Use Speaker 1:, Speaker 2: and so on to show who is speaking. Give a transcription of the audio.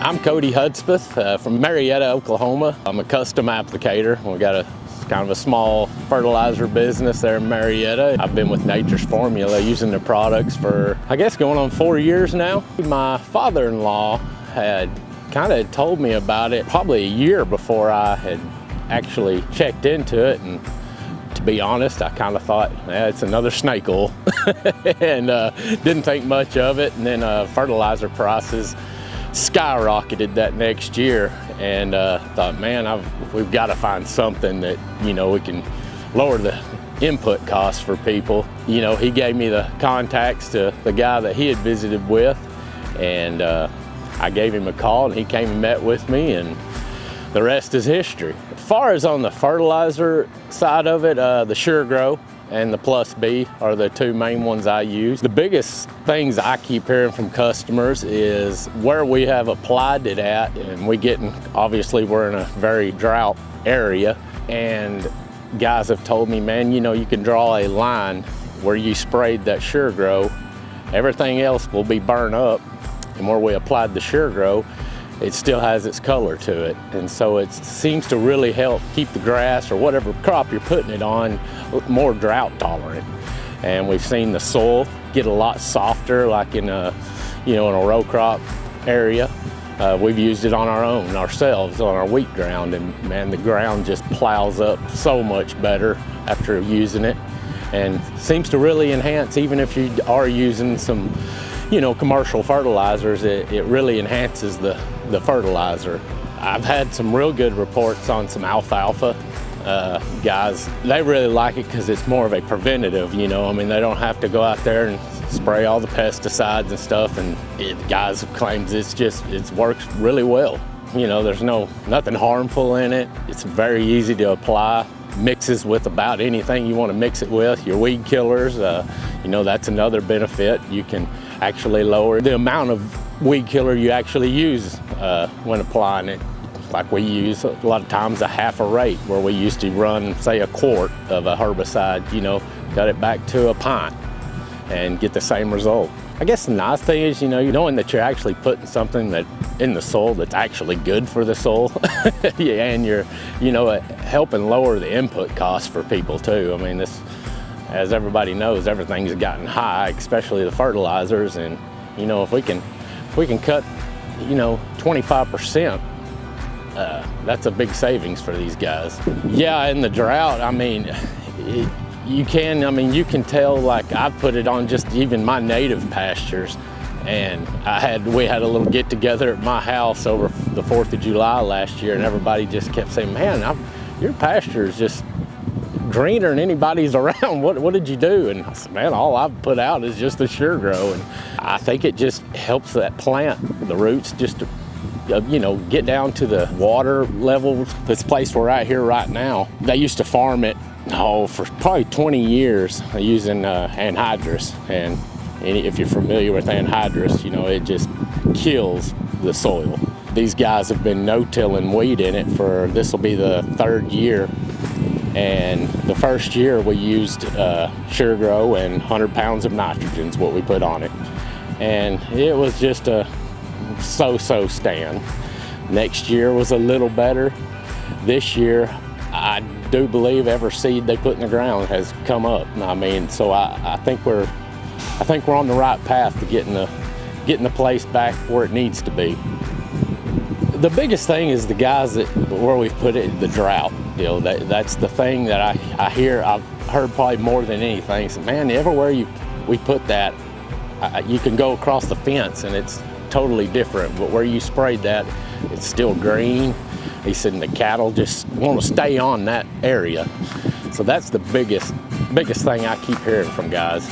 Speaker 1: I'm Cody Hudspeth from Marietta, Oklahoma. I'm a custom applicator. We got kind of a small fertilizer business there in Marietta. I've been with Nature's Formula using their products for, I guess, going on 4 years now. My father-in-law had kind of told me about it probably a year before I had actually checked into it, and to be honest, I kind of thought, it's another snake oil, and didn't think much of it. And then fertilizer prices skyrocketed that next year, and thought, man, we've got to find something that, we can lower the input costs for people. He gave me the contacts to the guy that he had visited with, and I gave him a call, and he came and met with me, and the rest is history. As far as on the fertilizer side of it, the Sure Grow and the Plus B are the two main ones I use. The biggest things I keep hearing from customers is where we have applied it at, and obviously we're in a very drought area, and guys have told me, man, you can draw a line where you sprayed that Sure Grow, everything else will be burned up, and where we applied the Sure Grow, it still has its color to it. And so it seems to really help keep the grass or whatever crop you're putting it on more drought tolerant. And we've seen the soil get a lot softer, like in a row crop area. We've used it on ourselves on our wheat ground, and man, the ground just plows up so much better after using it, and seems to really enhance, even if you are using some commercial fertilizers, it really enhances the fertilizer. I've had some real good reports on some alfalfa. Guys, they really like it because it's more of a preventative, they don't have to go out there and spray all the pesticides and stuff, and guys claims it works really well. There's nothing harmful in it. It's very easy to apply. Mixes with about anything you want to mix it with. Your weed killers, that's another benefit. You can actually lower the amount of weed killer you actually use when applying it. Like we use a lot of times a half a rate, where we used to run, say, a quart of a herbicide, cut it back to a pint and get the same result. I guess the nice thing is, knowing that you're actually putting something in the soil that's actually good for the soil, and you're, helping lower the input costs for people too. As everybody knows, everything's gotten high, especially the fertilizers, and if we can cut 25%, that's a big savings for these guys. Yeah, in the drought, you can tell, like I put it on just even my native pastures, and we had a little get together at my house over the 4th of July last year, and everybody just kept saying, man, your pasture is just greener than anybody's around. What did you do? And I said, man, all I've put out is just the Sure Grow, and I think it just helps that plant, the roots, just to get down to the water level. This place we're at here right now, they used to farm it for probably 20 years using anhydrous, and if you're familiar with anhydrous, it just kills the soil. These guys have been no-tilling wheat in it this will be the 3rd year, and the first year we used Sure Grow and 100 pounds of nitrogen is what we put on it, and it was just a so-so stand. Next year was a little better. This year, I do believe every seed they put in the ground has come up. So I think we're on the right path to getting the place back where it needs to be. The biggest thing is the guys where we've put it, the drought. That's the thing that I've heard probably more than anything. So, man, everywhere we put that, you can go across the fence and it's totally different, but where you sprayed that, it's still green. He said, and the cattle just want to stay on that area. So that's the biggest thing I keep hearing from guys.